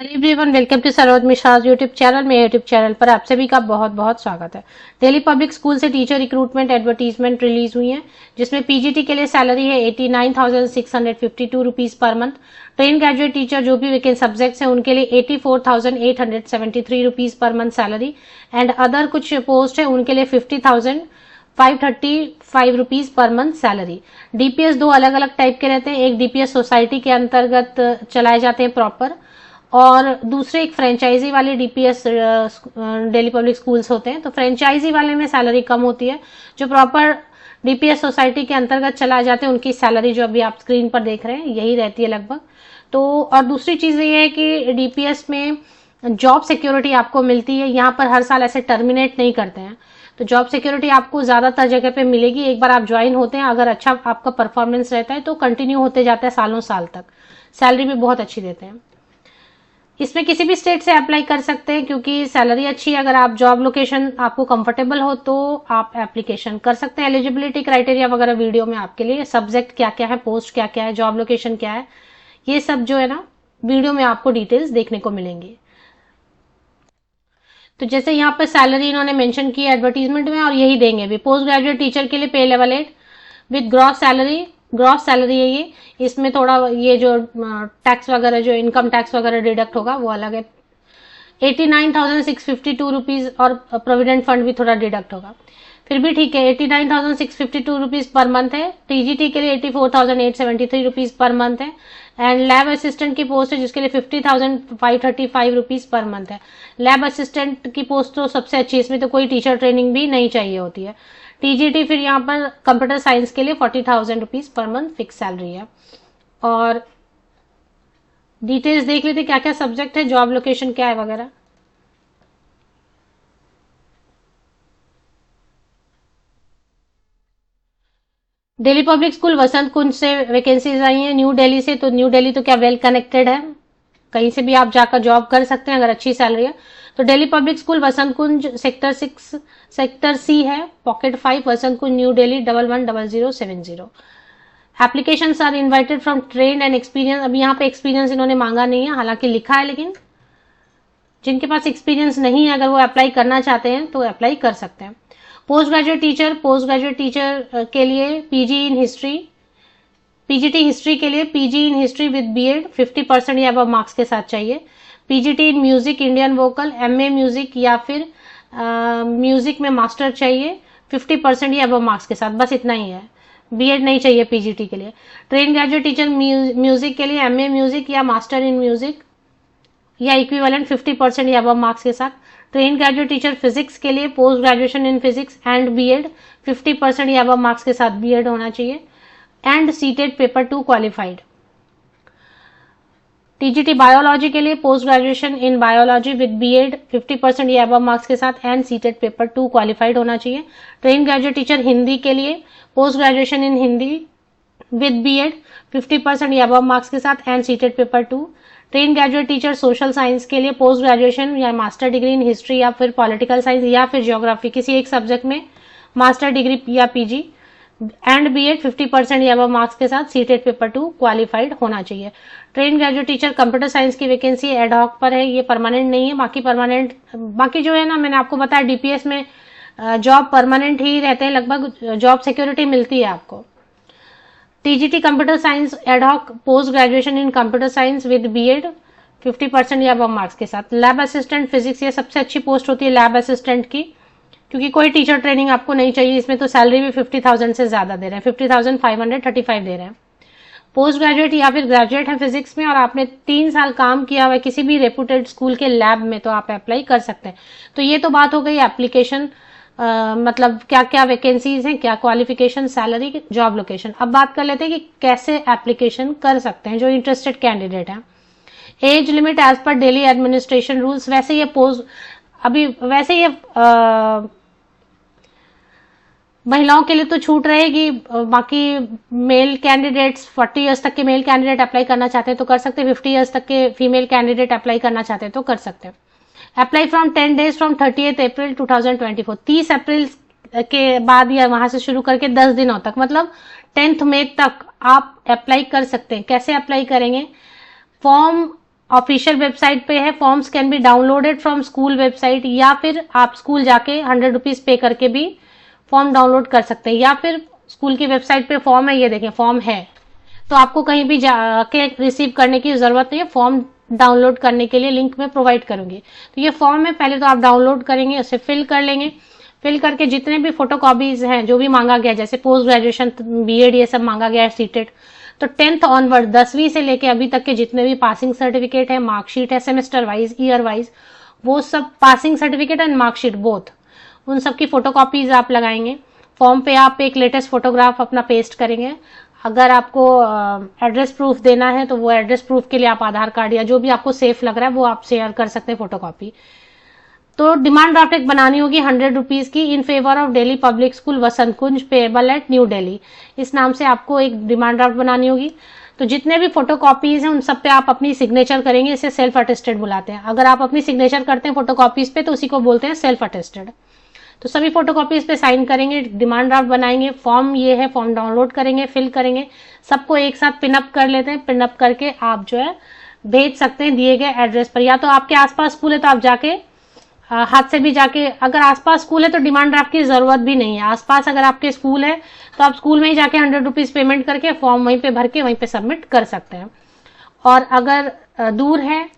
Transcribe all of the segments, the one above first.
Hello everyone, welcome to Saroj Mishra YouTube channel. मेरे YouTube channel पर आप सभी का बहुत बहुत स्वागत है। दिल्ली पब्लिक स्कूल से टीचर रिक्रूटमेंट एडवर्टीजमेंट रिलीज हुई है, जिसमें पीजीटी के लिए सैलरी है 89,652 rupees per month. Train graduate teacher जो भी वेकेंट सब्जेक्ट्स हैं उनके लिए 84,873 rupees per month salary, and other कुछ पोस्ट है उनके लिए 50,535 rupees per month salary. DPS दो अलग अलग टाइप के रहते हैं, एक डीपीएस सोसाइटी के अंतर्गत चलाए जाते हैं प्रॉपर, और दूसरे एक फ्रेंचाइजी वाले डीपीएस दिल्ली पब्लिक स्कूल्स होते हैं। तो फ्रेंचाइजी वाले में सैलरी कम होती है, जो प्रॉपर डीपीएस सोसाइटी के अंतर्गत चलाए जाते हैं उनकी सैलरी जो अभी आप स्क्रीन पर देख रहे हैं यही रहती है लगभग। तो और दूसरी चीज ये है कि डीपीएस में जॉब सिक्योरिटी आपको मिलती है, यहाँ पर हर साल ऐसे टर्मिनेट नहीं करते हैं, तो जॉब सिक्योरिटी आपको ज्यादातर जगह पे मिलेगी। एक बार आप ज्वाइन होते हैं, अगर अच्छा आपका परफॉर्मेंस रहता है तो कंटिन्यू होते जाता है सालों साल तक। सैलरी भी बहुत अच्छी देते हैं। इसमें किसी भी स्टेट से अप्लाई कर सकते हैं क्योंकि सैलरी अच्छी है। अगर आप जॉब लोकेशन आपको कंफर्टेबल हो तो आप एप्लीकेशन कर सकते हैं। एलिजिबिलिटी क्राइटेरिया वगैरह वीडियो में आपके लिए, सब्जेक्ट क्या क्या है, पोस्ट क्या क्या है, जॉब लोकेशन क्या है, ये सब जो है ना वीडियो में आपको डिटेल्स देखने को मिलेंगी। तो जैसे यहाँ पर सैलरी इन्होंने मेंशन की है एडवर्टीजमेंट में, और यही देंगे भी। पोस्ट ग्रेजुएट टीचर के लिए पे लेवल 8 विद ग्रॉस सैलरी है ये। इसमें थोड़ा ये जो टैक्स वगैरह, जो इनकम टैक्स वगैरह डिडक्ट होगा वो अलग है। 89,652 रुपीज, और प्रोविडेंट फंड भी थोड़ा डिडक्ट होगा, फिर भी ठीक है। 89,652 रुपीज पर मंथ है। टीजीटी के लिए 84,873 रुपीज पर मंथ है, एंड लैब असिस्टेंट की पोस्ट है जिसके लिए 50,535 रुपीज पर मंथ है। लैब असिस्टेंट की पोस्ट तो सबसे अच्छी, इसमें तो कोई टीचर ट्रेनिंग भी नहीं चाहिए होती है। टीजीटी फिर यहाँ पर कंप्यूटर साइंस के लिए 40,000 rupees per month fix salary है। और डिटेल्स देख लेते क्या क्या सब्जेक्ट है, जॉब लोकेशन क्या है वगैरह। दिल्ली पब्लिक स्कूल वसंत कुंज से वैकेंसीज आई हैं, न्यू दिल्ली से। तो न्यू दिल्ली तो क्या वेल कनेक्टेड है, कहीं से भी आप जाकर जॉब कर सकते हैं अगर अच्छी सैलरी है तो। Delhi public school Vasant Kunj sector 6 sector C है, pocket 5, Vasant Kunj, new Delhi 110070। Applications are invited from train and experience. अब यहाँ पे एक्सपीरियंस इन्होंने मांगा नहीं है, हालांकि लिखा है, लेकिन जिनके पास एक्सपीरियंस नहीं है अगर वो अप्लाई करना चाहते हैं तो अप्लाई कर सकते हैं। पोस्ट ग्रेजुएट टीचर के लिए PG in history, PGT history के लिए PG in history with BEd 50% या अब मार्क्स के साथ चाहिए। PGT in music, Indian vocal, MA music या फिर म्यूजिक में मास्टर चाहिए 50% या अब मार्क्स के साथ, बस इतना ही है। बीएड नहीं चाहिए पीजीटी के लिए। ट्रेन ग्रेजुएट टीचर म्यूजिक के लिए एमए म्यूजिक या मास्टर इन म्यूजिक या इक्विवेलेंट 50% या अब मार्क्स के साथ। ट्रेन ग्रेजुएट टीचर फिजिक्स के लिए post graduation in physics and BEd 50% या अब मार्क्स के साथ बीएड होना चाहिए, and CTET paper 2 qualified. TGT biology के लिए post graduation in biology with BEd 50% या अब मार्क्स के साथ, एंड सीटेड पेपर 2 क्वालिफाइड होना चाहिए। ट्रेन ग्रेजुएट टीचर हिंदी के लिए post graduation in Hindi with BEd 50% या अब मार्क्स के साथ, and CTET paper 2। Train graduate teacher social science के लिए पोस्ट ग्रेजुएशन या मास्टर डिग्री इन हिस्ट्री या फिर पॉलिटिकल साइंस या फिर ज्योग्राफी, किसी एक सब्जेक्ट में मास्टर डिग्री या पीजी, एंड बीएड 50% या मार्क्स के साथ, सीटेड पेपर 2 क्वालिफाइड होना चाहिए। Train graduate teacher computer science की वैकेंसी एडहॉक पर है, ये परमानेंट नहीं है। बाकी जो है ना, मैंने आपको बताया डीपीएस में जॉब परमानेंट ही रहते हैं लगभग, जॉब सिक्योरिटी मिलती है आपको। TGT computer science ad hoc post graduation in computer science with BEd 50% या अब मार्क्स के साथ। लैब असिस्टेंट फिजिक्स, ये सबसे अच्छी पोस्ट होती है लैब असिस्टेंट की, क्योंकि कोई टीचर ट्रेनिंग आपको नहीं चाहिए। इसमें तो सैलरी भी 50,000 से ज्यादा दे रहे हैं, 50,535 दे रहे हैं। पोस्ट ग्रेजुएट या फिर ग्रेजुएट है फिजिक्स में और आपने 3 साल काम किया हुआ है किसी भी रेपुटेड स्कूल के लैब में, तो आप अप्लाई कर सकते हैं। तो ये तो बात हो गई एप्लीकेशन, मतलब क्या क्या वैकेंसीज हैं, क्या क्वालिफिकेशन, सैलरी, जॉब लोकेशन। अब बात कर लेते हैं कि कैसे एप्लीकेशन कर सकते हैं जो इंटरेस्टेड कैंडिडेट हैं। एज लिमिट एज पर दिल्ली एडमिनिस्ट्रेशन रूल्स, वैसे ये महिलाओं के लिए तो छूट रहेगी। बाकी मेल कैंडिडेट्स 40 इयर्स तक के मेल कैंडिडेट अप्लाई करना चाहते हैं तो कर सकते हैं, 50 इयर्स तक के फीमेल कैंडिडेट अप्लाई करना चाहते हैं तो कर सकते हैं। अप्लाई फ्रॉम 10 डेज फ्रॉम 30 अप्रैल 2024, 30 अप्रैल के बाद या वहां से शुरू करके 10 दिनों तक, मतलब 10 मई तक आप अप्लाई कर सकते हैं। कैसे अप्लाई करेंगे? फॉर्म ऑफिशियल वेबसाइट पे है। Forms can be downloaded from school website, या फिर आप स्कूल जाके 100 रुपीज पे करके भी फॉर्म डाउनलोड कर सकते हैं, या फिर स्कूल की वेबसाइट पे फॉर्म है, ये देखें फॉर्म है, तो आपको कहीं भी जाके रिसीव करने की जरूरत नहीं है। फॉर्म डाउनलोड करने के लिए लिंक में प्रोवाइड करूंगी। तो ये फॉर्म है, पहले तो आप डाउनलोड करेंगे, उसे फिल कर लेंगे। फिल करके जितने भी फोटोकॉपीज हैं जो भी मांगा गया, जैसे पोस्ट ग्रेजुएशन, बीएड, ये सब मांगा गया है, सीटेड, तो 10th ऑनवर्ड 10वीं से लेके अभी तक के जितने भी पासिंग सर्टिफिकेट है, मार्कशीट है, सेमेस्टर वाइज, ईयर वाइज, वो सब passing certificate and marksheet both, उन सब की फोटोकॉपीज आप लगाएंगे। फॉर्म पे आप एक लेटेस्ट फोटोग्राफ अपना पेस्ट करेंगे। अगर आपको एड्रेस प्रूफ देना है तो वो एड्रेस प्रूफ के लिए आप आधार कार्ड या जो भी आपको सेफ लग रहा है वो आप शेयर कर सकते हैं फोटोकॉपी। तो डिमांड ड्राफ्ट एक बनानी होगी 100 रुपीज की, in favour of Delhi public school Vasant Kunj, payable eight new Delhi, इस नाम से आपको एक डिमांड ड्राफ्ट बनानी होगी। तो जितने भी फोटोकॉपीज हैं उन सब पे आप अपनी सिग्नेचर करेंगे, इसे सेल्फ अटेस्टेड बुलाते हैं। अगर आप अपनी सिग्नेचर करते हैं फोटोकॉपीज पे तो उसी को बोलते हैं सेल्फ अटेस्टेड। तो सभी फोटोकॉपीज पे साइन करेंगे, डिमांड ड्राफ्ट बनाएंगे। फॉर्म ये है, फॉर्म डाउनलोड करेंगे, फिल करेंगे, सबको एक साथ पिनअप कर लेते हैं। पिनअप करके आप जो है भेज सकते हैं दिए गए एड्रेस पर, या तो आपके आसपास स्कूल है तो आप जाके हाथ से भी जाके, अगर आसपास स्कूल है तो डिमांड ड्राफ्ट की जरूरत भी नहीं है। आसपास अगर आपके स्कूल है तो आप स्कूल में ही जाके 100 रुपीज पेमेंट करके फॉर्म वहीं पे भर के वहीं पे सबमिट कर सकते हैं। और अगर दूर है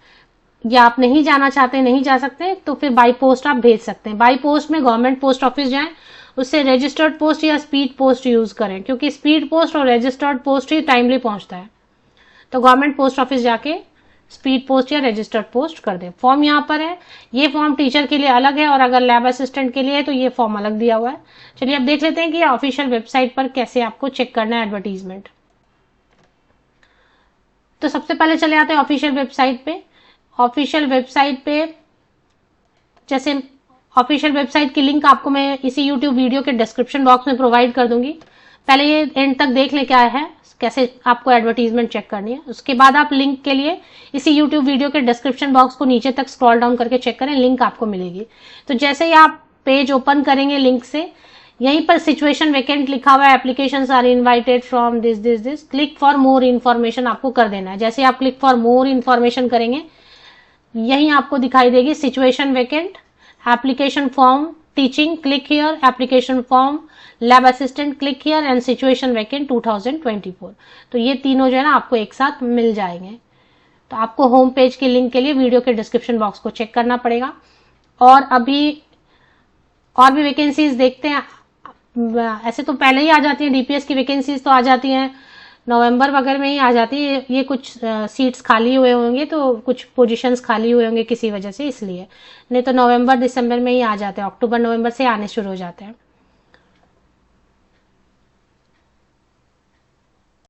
या आप नहीं जाना चाहते, नहीं जा सकते, तो फिर बाई पोस्ट आप भेज सकते हैं। बाई पोस्ट में गवर्नमेंट पोस्ट ऑफिस जाएं, उससे रजिस्टर्ड पोस्ट या स्पीड पोस्ट यूज करें, क्योंकि स्पीड पोस्ट और रजिस्टर्ड पोस्ट ही टाइमली पहुंचता है। तो गवर्नमेंट पोस्ट ऑफिस जाके स्पीड पोस्ट या रजिस्टर्ड पोस्ट कर दें। फॉर्म यहाँ पर है, ये फॉर्म टीचर के लिए अलग है और अगर लैब असिस्टेंट के लिए है तो ये फॉर्म अलग दिया हुआ है। चलिए अब देख लेते हैं कि ऑफिशियल वेबसाइट पर कैसे आपको चेक करना है एडवर्टीजमेंट। तो सबसे पहले चले आते हैं ऑफिशियल वेबसाइट पे। ऑफिशियल वेबसाइट पे, जैसे ऑफिशियल वेबसाइट की लिंक आपको मैं इसी यूट्यूब वीडियो के डिस्क्रिप्शन बॉक्स में प्रोवाइड कर दूंगी। पहले ये एंड तक देख लें क्या है, कैसे आपको एडवर्टीजमेंट चेक करनी है। उसके बाद आप लिंक के लिए इसी यूट्यूब वीडियो के डिस्क्रिप्शन बॉक्स को नीचे तक स्क्रॉल डाउन करके चेक करें, लिंक आपको मिलेगी। तो जैसे ही आप पेज ओपन करेंगे लिंक से, यहीं पर सिचुएशन वैकेंट लिखा हुआ है, applications are invited from this, click for more information आपको कर देना है। जैसे आप क्लिक फॉर मोर इन्फॉर्मेशन करेंगे, यहीं आपको दिखाई देगी situation vacant, application form, teaching, click here, application form, lab assistant, click here and situation vacant 2024। तो ये तीनों जो है ना आपको एक साथ मिल जाएंगे। तो आपको होम पेज की लिंक के लिए वीडियो के डिस्क्रिप्शन बॉक्स को चेक करना पड़ेगा। और अभी और भी वैकेंसीज देखते हैं। ऐसे तो पहले ही आ जाती है, डीपीएस की वैकेंसीज तो आ जाती हैं नवंबर वगैरह में ही आ जाती है। ये कुछ सीट्स खाली हुए होंगे, तो कुछ पोजीशंस खाली हुए होंगे किसी वजह से, इसलिए। नहीं तो नवंबर दिसंबर में ही आ जाते हैं, अक्टूबर नवंबर से आने शुरू हो जाते हैं।